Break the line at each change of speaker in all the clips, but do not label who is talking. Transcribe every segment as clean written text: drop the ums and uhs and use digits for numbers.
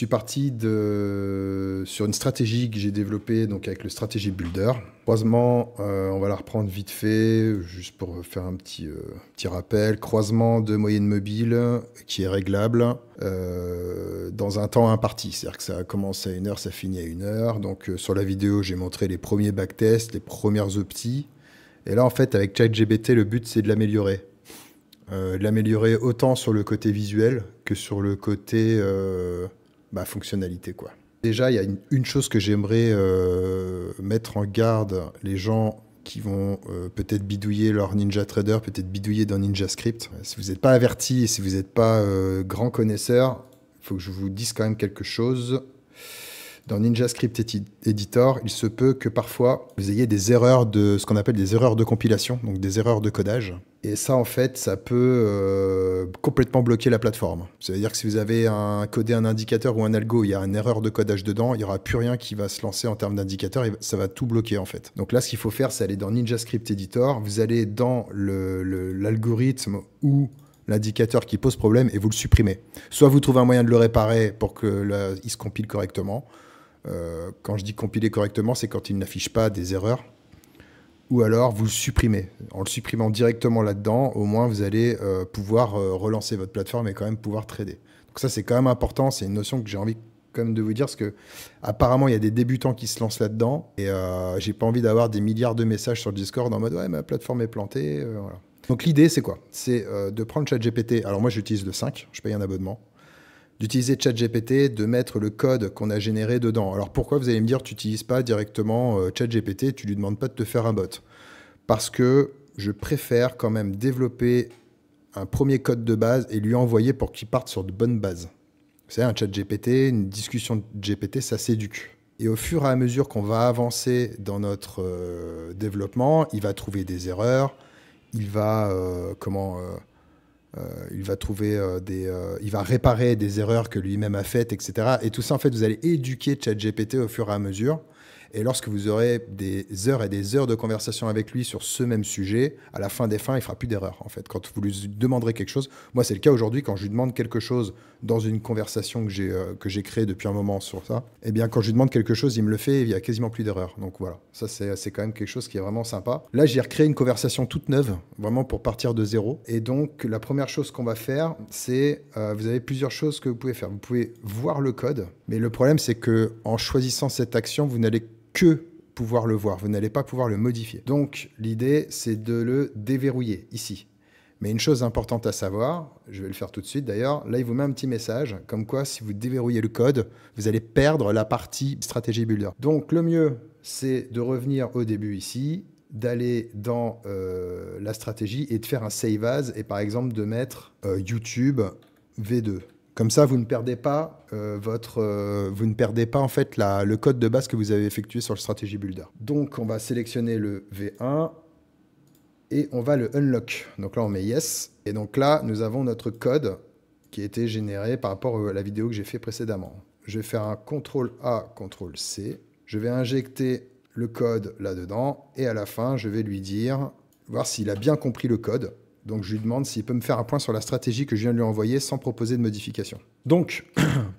suis parti sur une stratégie que j'ai développée donc avec le Strategy Builder. Croisement, on va la reprendre vite fait, juste pour faire un petit rappel. Croisement de moyenne mobile qui est réglable dans un temps imparti. C'est-à-dire que ça commence à 1 heure, ça finit à 1 heure. Donc sur la vidéo, j'ai montré les premiers backtests, les premières optis. Et là, en fait, avec ChatGPT, le but, c'est de l'améliorer. De l'améliorer autant sur le côté visuel que sur le côté fonctionnalité, quoi. Déjà, il y a une chose que j'aimerais mettre en garde les gens qui vont peut-être bidouiller leur NinjaTrader, peut-être bidouiller dans NinjaScript. Si vous n'êtes pas averti et si vous n'êtes pas grand connaisseur, il faut que je vous dise quand même quelque chose. Dans NinjaScript Editor, il se peut que parfois vous ayez des erreurs ce qu'on appelle des erreurs de compilation, donc des erreurs de codage. Et ça, en fait, ça peut complètement bloquer la plateforme. Ça veut dire que si vous avez codé un indicateur ou un algo, il y a une erreur de codage dedans, il n'y aura plus rien qui va se lancer en termes d'indicateur et ça va tout bloquer, en fait. Donc là, ce qu'il faut faire, c'est aller dans NinjaScript Editor, vous allez dans l'algorithme ou l'indicateur qui pose problème et vous le supprimez. Soit vous trouvez un moyen de le réparer pour qu'il se compile correctement. Quand je dis compiler correctement, c'est quand il n'affiche pas des erreurs. Ou alors vous le supprimez. En le supprimant directement là-dedans, au moins vous allez pouvoir relancer votre plateforme et quand même pouvoir trader. Donc ça, c'est quand même important. C'est une notion que j'ai envie quand même de vous dire parce que apparemment il y a des débutants qui se lancent là-dedans et j'ai pas envie d'avoir des milliards de messages sur le Discord en mode ouais, ma plateforme est plantée. Voilà. Donc l'idée, c'est quoi? C'est de prendre ChatGPT. Alors moi, j'utilise le 5, je paye un abonnement. D'utiliser ChatGPT, de mettre le code qu'on a généré dedans. Alors pourquoi, vous allez me dire, tu n'utilises pas directement ChatGPT, tu ne lui demandes pas de te faire un bot? Parce que je préfère quand même développer un premier code de base et lui envoyer pour qu'il parte sur de bonnes bases. Vous savez, un ChatGPT, une discussion de GPT, ça s'éduque. Et au fur et à mesure qu'on va avancer dans notre développement, il va trouver des erreurs, il va il va réparer des erreurs que lui-même a faites, etc. Et tout ça, en fait, vous allez éduquer ChatGPT au fur et à mesure. Et lorsque vous aurez des heures et des heures de conversation avec lui sur ce même sujet, à la fin des fins, il ne fera plus d'erreur, en fait. Quand vous lui demanderez quelque chose, moi, c'est le cas aujourd'hui, quand je lui demande quelque chose dans une conversation que j'ai créée depuis un moment sur ça, eh bien, quand je lui demande quelque chose, il me le fait et il n'y a quasiment plus d'erreur. Donc voilà, ça, c'est quand même quelque chose qui est vraiment sympa. Là, j'ai recréé une conversation toute neuve, vraiment pour partir de zéro. Et donc, la première chose qu'on va faire, c'est, vous avez plusieurs choses que vous pouvez faire. Vous pouvez voir le code, mais le problème, c'est qu'en choisissant cette action, vous n'allez que pouvoir le voir, vous n'allez pas pouvoir le modifier. Donc l'idée, c'est de le déverrouiller ici. Mais une chose importante à savoir, je vais le faire tout de suite d'ailleurs, là il vous met un petit message, comme quoi si vous déverrouillez le code, vous allez perdre la partie Strategy Builder. Donc le mieux, c'est de revenir au début ici, d'aller dans la stratégie et de faire un save as, et par exemple de mettre YouTube V2. Comme ça, vous ne perdez pas en fait le code de base que vous avez effectué sur le Strategy Builder. Donc, on va sélectionner le V1 et on va le unlock. Donc là, on met yes. Et donc là, nous avons notre code qui a été généré par rapport à la vidéo que j'ai fait précédemment. Je vais faire un CTRL-A, CTRL-C. Je vais injecter le code là-dedans et à la fin, je vais lui dire, voir s'il a bien compris le code. Donc, je lui demande s'il peut me faire un point sur la stratégie que je viens de lui envoyer sans proposer de modification. Donc,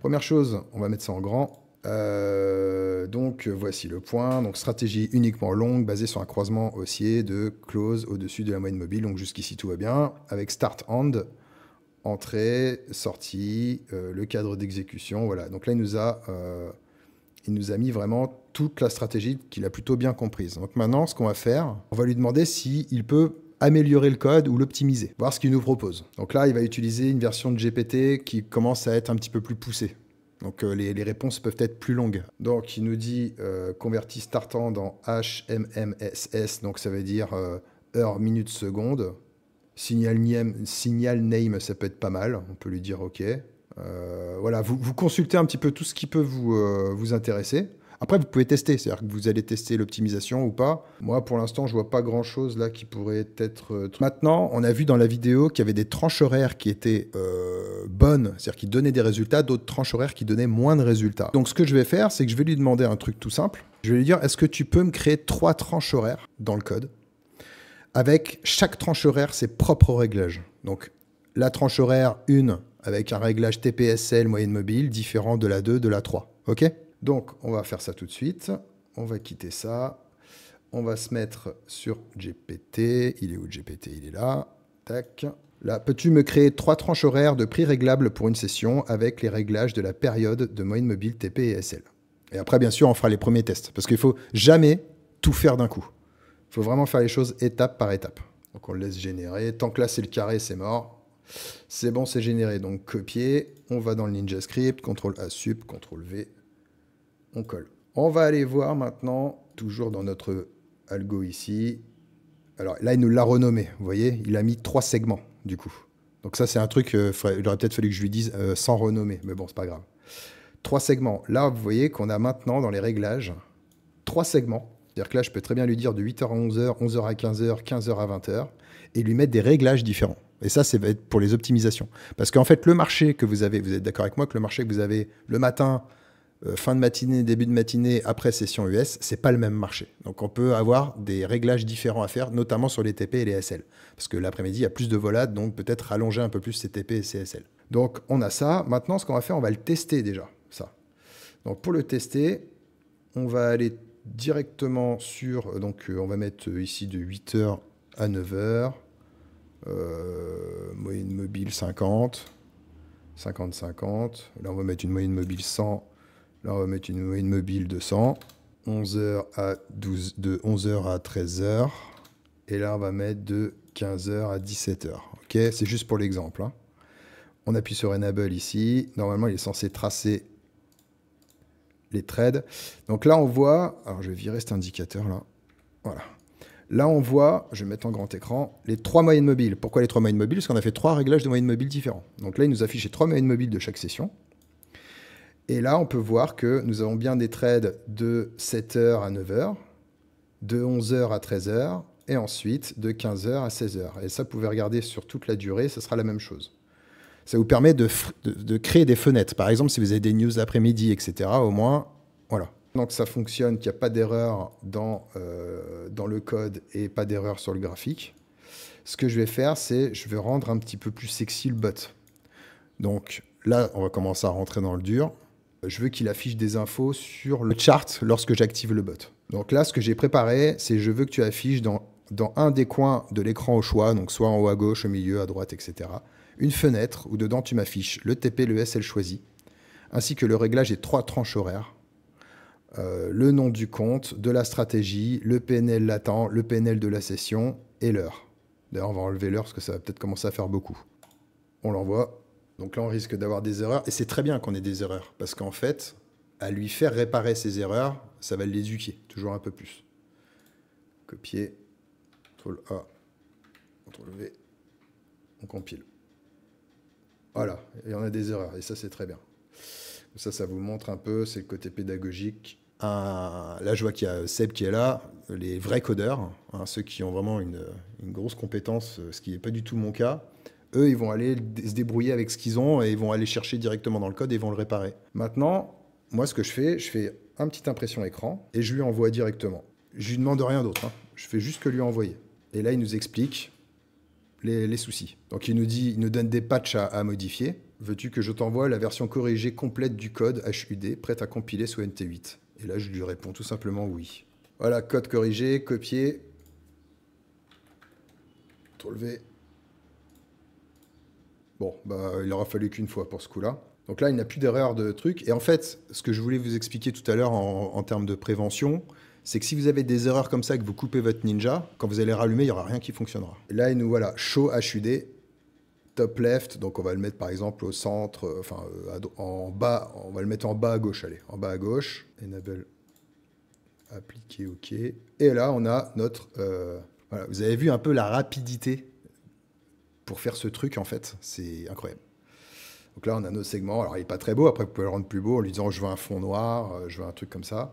première chose, on va mettre ça en grand. Donc, voici le point. Donc, stratégie uniquement longue, basée sur un croisement haussier de close au-dessus de la moyenne mobile. Donc, jusqu'ici, tout va bien. Avec start end, entrée, sortie, le cadre d'exécution. Voilà. Donc là, il nous a mis vraiment toute la stratégie qu'il a plutôt bien comprise. Donc, maintenant, ce qu'on va faire, on va lui demander s'il peut améliorer le code ou l'optimiser, voir ce qu'il nous propose. Donc là, il va utiliser une version de GPT qui commence à être un petit peu plus poussée. Donc les réponses peuvent être plus longues. Donc il nous dit converti startant dans HMMSS, donc ça veut dire heure, minute, seconde. Signal name, ça peut être pas mal, on peut lui dire OK. Voilà, vous consultez un petit peu tout ce qui peut vous intéresser. Après, vous pouvez tester, c'est-à-dire que vous allez tester l'optimisation ou pas. Moi, pour l'instant, je vois pas grand-chose là qui pourrait être... Maintenant, on a vu dans la vidéo qu'il y avait des tranches horaires qui étaient bonnes, c'est-à-dire qui donnaient des résultats, d'autres tranches horaires qui donnaient moins de résultats. Donc, ce que je vais faire, c'est que je vais lui demander un truc tout simple. Je vais lui dire, est-ce que tu peux me créer 3 tranches horaires dans le code avec chaque tranche horaire ses propres réglages. Donc, la tranche horaire 1 avec un réglage TPSL moyenne mobile différent de la 2, de la 3. OK? Donc, on va faire ça tout de suite. On va quitter ça. On va se mettre sur GPT. Il est où GPT? Il est là. Tac. Là, peux-tu me créer 3 tranches horaires de prix réglables pour une session avec les réglages de la période de moyenne mobile TP et SL? Et après, bien sûr, on fera les premiers tests. Parce qu'il ne faut jamais tout faire d'un coup. Il faut vraiment faire les choses étape par étape. Donc, on le laisse générer. Tant que là, c'est le carré, c'est mort. C'est bon, c'est généré. Donc, copier. On va dans le Ninja Script. CTRL-A sup, CTRL-V. On colle. On va aller voir maintenant, toujours dans notre algo ici. Alors là, il nous l'a renommé. Vous voyez, il a mis 3 segments, du coup. Donc ça, c'est un truc, il aurait peut-être fallu que je lui dise sans renommer. Mais bon, c'est pas grave. 3 segments. Là, vous voyez qu'on a maintenant, dans les réglages, 3 segments. C'est-à-dire que là, je peux très bien lui dire de 8h à 11h, 11h à 15h, 15h à 20h, et lui mettre des réglages différents. Et ça, c'est pour les optimisations. Parce qu'en fait, le marché que vous avez, vous êtes d'accord avec moi que le marché que vous avez le matin, fin de matinée, début de matinée, après session US, c'est pas le même marché. Donc on peut avoir des réglages différents à faire, notamment sur les TP et les SL. Parce que l'après-midi, il y a plus de volades, donc peut-être rallonger un peu plus ces TP et ces SL. Donc on a ça. Maintenant, ce qu'on va faire, on va le tester déjà, ça. Donc pour le tester, on va aller directement sur... Donc on va mettre ici de 8h à 9h. Moyenne mobile 50. 50-50. Là, on va mettre une moyenne mobile 100. Là, on va mettre une moyenne mobile de 100. 11h à 12, de 11h à 13h. Et là, on va mettre de 15h à 17h. OK, c'est juste pour l'exemple. Hein. On appuie sur Enable ici. Normalement, il est censé tracer les trades. Donc là, on voit... Alors, je vais virer cet indicateur là. Voilà. Là, on voit, je vais mettre en grand écran, les 3 moyennes mobiles. Pourquoi les 3 moyennes mobiles? Parce qu'on a fait 3 réglages de moyennes mobiles différents. Donc là, il nous affiche les 3 moyennes mobiles de chaque session. Et là, on peut voir que nous avons bien des trades de 7h à 9h, de 11h à 13h, et ensuite de 15h à 16h. Et ça, vous pouvez regarder sur toute la durée, ce sera la même chose. Ça vous permet de créer des fenêtres. Par exemple, si vous avez des news l'après-midi, etc., au moins, voilà. Donc ça fonctionne, qu'il n'y a pas d'erreur dans le code et pas d'erreur sur le graphique. Ce que je vais faire, c'est je vais rendre un petit peu plus sexy le bot. Donc là, on va commencer à rentrer dans le dur. Je veux qu'il affiche des infos sur le chart lorsque j'active le bot. Donc là, ce que j'ai préparé, c'est je veux que tu affiches dans un des coins de l'écran au choix, donc soit en haut à gauche, au milieu, à droite, etc., une fenêtre où dedans tu m'affiches le TP, le SL choisi, ainsi que le réglage des 3 tranches horaires. Le nom du compte, de la stratégie, le PNL latent, le PNL de la session et l'heure. D'ailleurs, on va enlever l'heure parce que ça va peut-être commencer à faire beaucoup. On l'envoie. Donc là, on risque d'avoir des erreurs. Et c'est très bien qu'on ait des erreurs. Parce qu'en fait, à lui faire réparer ses erreurs, ça va l'éduquer toujours un peu plus. Copier. CTRL-A. CTRL-V. On compile. Voilà. Et on a des erreurs. Et ça, c'est très bien. Ça vous montre un peu. C'est le côté pédagogique. Là, je vois qu'il y a Seb qui est là, les vrais codeurs, hein, ceux qui ont vraiment une grosse compétence, ce qui n'est pas du tout mon cas. Eux, ils vont aller se débrouiller avec ce qu'ils ont et ils vont aller chercher directement dans le code et ils vont le réparer. Maintenant, moi, ce que je fais une petite impression écran et je lui envoie directement. Je lui demande rien d'autre, hein. Je fais juste que lui envoyer. Et là, il nous explique les soucis. Donc, il nous donne des patchs à modifier. Veux-tu que je t'envoie la version corrigée complète du code HUD, prête à compiler sous NT8? Et là, je lui réponds tout simplement oui. Voilà, code corrigé, copié. CTRL-V. Bon, bah, il aura fallu qu'une fois pour ce coup-là. Donc là, il n'y a plus d'erreur de truc. Et en fait, ce que je voulais vous expliquer tout à l'heure en termes de prévention, c'est que si vous avez des erreurs comme ça, que vous coupez votre Ninja, quand vous allez rallumer, il n'y aura rien qui fonctionnera. Et là, il nous voilà, show HUD, top left. Donc on va le mettre par exemple au centre, enfin en bas, on va le mettre en bas à gauche, allez, en bas à gauche. Enable, appliquer, OK. Et là, on a notre... voilà, vous avez vu un peu la rapidité pour faire ce truc, en fait. C'est incroyable. Donc là, on a nos segments. Alors, il n'est pas très beau. Après, vous pouvez le rendre plus beau en lui disant, je veux un fond noir, je veux un truc comme ça.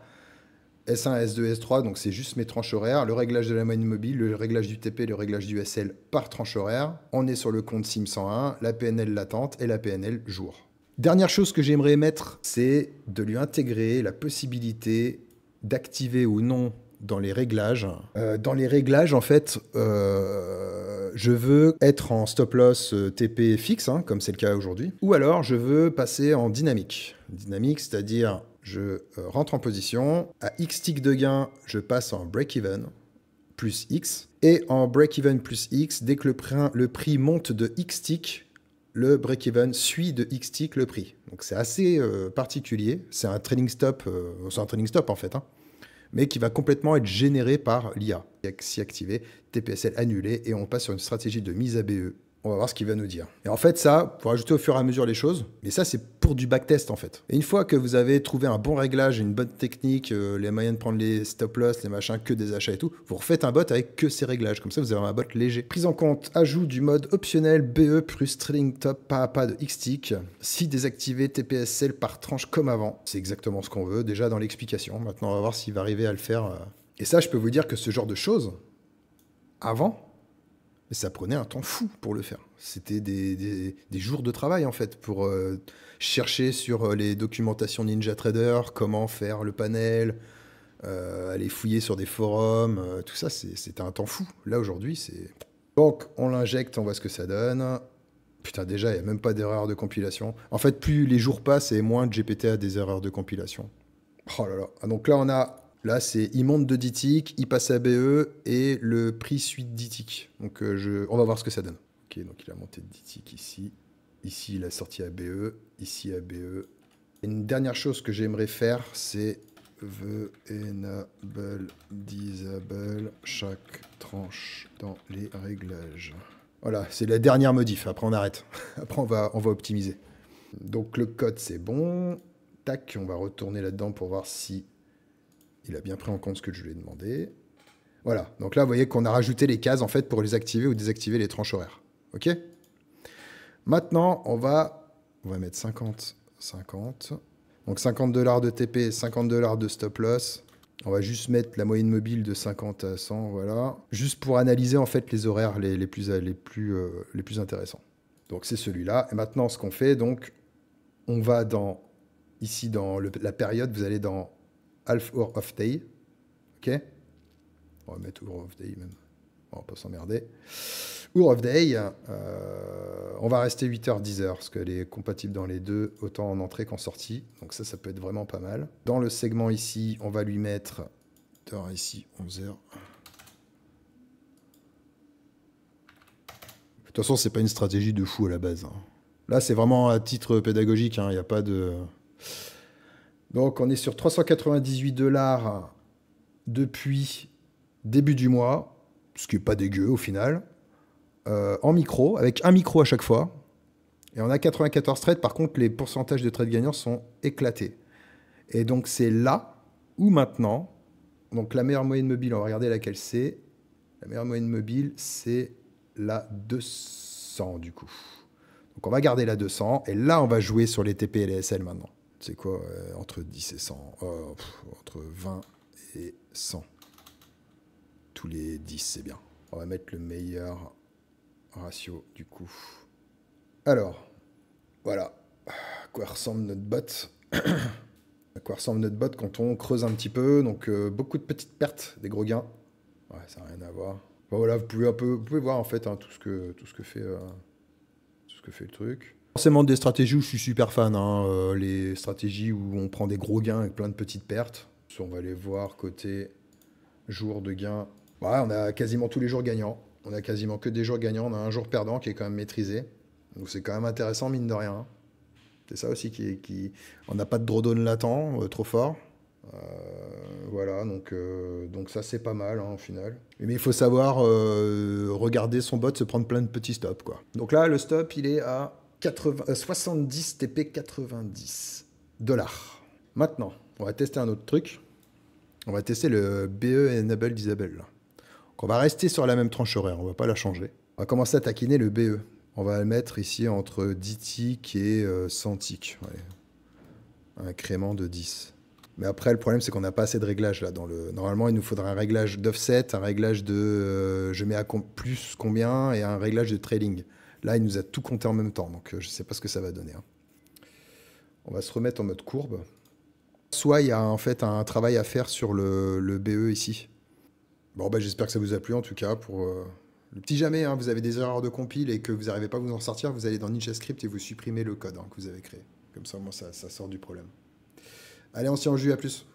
S1, S2, S3, donc c'est juste mes tranches horaires. Le réglage de la moyenne mobile, le réglage du TP, le réglage du SL par tranche horaire. On est sur le compte SIM 101, la PNL latente et la PNL jour. Dernière chose que j'aimerais mettre, c'est de lui intégrer la possibilité dans les réglages. En fait, je je veux être en stop loss TP fixe, hein, comme c'est le cas aujourd'hui, ou alors je veux passer en dynamique. Dynamique, c'est-à-dire je rentre en position, à X tick de gain, je passe en break-even plus X, et en break-even plus X, dès que le prix monte de X tick, le break-even suit de X tick le prix. Donc c'est assez particulier, c'est un trading stop en fait, hein, mais qui va complètement être généré par l'IA. Si activé, TPSL annulé, et on passe sur une stratégie de mise à BE. On va voir ce qu'il va nous dire. Et en fait, ça, pour ajouter au fur et à mesure les choses, mais ça, c'est pour du backtest, en fait. Et une fois que vous avez trouvé un bon réglage, une bonne technique, les moyens de prendre les stop-loss, les machins, que des achats et tout, vous refaites un bot avec que ces réglages. Comme ça, vous avez un bot léger. Prise en compte, ajout du mode optionnel BE plus trading top pas à pas de X-Tick. Si désactivé, TPSL par tranche comme avant. C'est exactement ce qu'on veut, déjà dans l'explication. Maintenant, on va voir s'il va arriver à le faire. Et ça, je peux vous dire que ce genre de choses, avant, mais ça prenait un temps fou pour le faire. C'était des jours de travail, en fait, pour chercher sur les documentations NinjaTrader, comment faire le panel, aller fouiller sur des forums, tout ça, c'était un temps fou. Là, aujourd'hui, c'est... Donc, on l'injecte, on voit ce que ça donne. Putain, déjà, il n'y a même pas d'erreur de compilation. En fait, plus les jours passent et moins GPT a des erreurs de compilation. Oh là là. Ah, donc là, on a... Là, c'est il monte de 10 ticks, il passe à BE et le prix suit 10 ticks. Donc, on va voir ce que ça donne. Ok, donc il a monté de 10 ticks ici. Ici, il a sorti à BE. Ici, à BE. Et une dernière chose que j'aimerais faire, c'est the enable disable chaque tranche dans les réglages. Voilà, c'est la dernière modif. Après, on arrête. Après, on va optimiser. Donc, le code, c'est bon. Tac, on va retourner là-dedans pour voir si... il a bien pris en compte ce que je lui ai demandé. Voilà. Donc là, vous voyez qu'on a rajouté les cases, en fait, pour les activer ou désactiver les tranches horaires. OK? Maintenant, on va mettre 50, 50. Donc 50 $ de TP, 50 $ de stop loss. On va juste mettre la moyenne mobile de 50 à 100, voilà. Juste pour analyser, en fait, les horaires les plus intéressants. Donc c'est celui-là. Et maintenant, ce qu'on fait, donc, on va ici, dans la période, vous allez dans half hour of day, ok. On va mettre hour of day même, on va pas s'emmerder. Hour of day, on va rester 8h, 10h, parce qu'elle est compatible dans les deux, autant en entrée qu'en sortie. Donc ça peut être vraiment pas mal. Dans le segment ici, on va lui mettre, ici, 11h. De toute façon, c'est pas une stratégie de fou à la base, hein. Là, c'est vraiment à titre pédagogique, hein, il n'y a pas de... Donc, on est sur 398 $ depuis début du mois, ce qui n'est pas dégueu au final, en micro, avec un micro à chaque fois. Et on a 94 trades. Par contre, les pourcentages de trades gagnants sont éclatés. Et donc, c'est là où maintenant, donc la meilleure moyenne mobile, on va regarder laquelle c'est. La meilleure moyenne mobile, c'est la 200 du coup. Donc, on va garder la 200. Et là, on va jouer sur les TP et les SL maintenant. C'est quoi entre 10 et 100 entre 20 et 100. Tous les 10, c'est bien. On va mettre le meilleur ratio du coup. Alors, voilà. À quoi ressemble notre bot? À quoi ressemble notre bot quand on creuse un petit peu? Donc, beaucoup de petites pertes, des gros gains. Ouais, ça n'a rien à voir. Bon, voilà, vous pouvez voir en fait, hein, tout ce que fait le truc. Forcément des stratégies où je suis super fan, hein, les stratégies où on prend des gros gains avec plein de petites pertes. On va les voir côté jour de gain. Ouais, on a quasiment tous les jours gagnants. On a quasiment que des jours gagnants. On a un jour perdant qui est quand même maîtrisé. Donc c'est quand même intéressant, mine de rien. C'est ça aussi qui... On n'a pas de drawdown latent, trop fort. Voilà, donc ça c'est pas mal, hein, au final. Mais il faut savoir regarder son bot se prendre plein de petits stops, quoi. Donc là, le stop, il est à 70 TP 90 $. Maintenant, on va tester un autre truc. On va tester le BE Enable Disable. Donc on va rester sur la même tranche horaire, on va pas la changer. On va commencer à taquiner le BE. On va le mettre ici entre 10 ticks et 100 ticks. Ouais. Un incrément de 10. Mais après, le problème, c'est qu'on n'a pas assez de réglages là. Normalement, il nous faudra un réglage d'offset, un réglage de je mets à plus combien et un réglage de trailing. Là, il nous a tout compté en même temps, donc je ne sais pas ce que ça va donner, hein. On va se remettre en mode courbe. Soit il y a en fait un travail à faire sur le BE ici. Bon, bah, j'espère que ça vous a plu en tout cas pour Le petit jamais, hein, vous avez des erreurs de compile et que vous n'arrivez pas à vous en sortir, vous allez dans Ninja Script et vous supprimez le code, hein, que vous avez créé. Comme ça, au moins, ça sort du problème. Allez, on se tient au jus, à plus.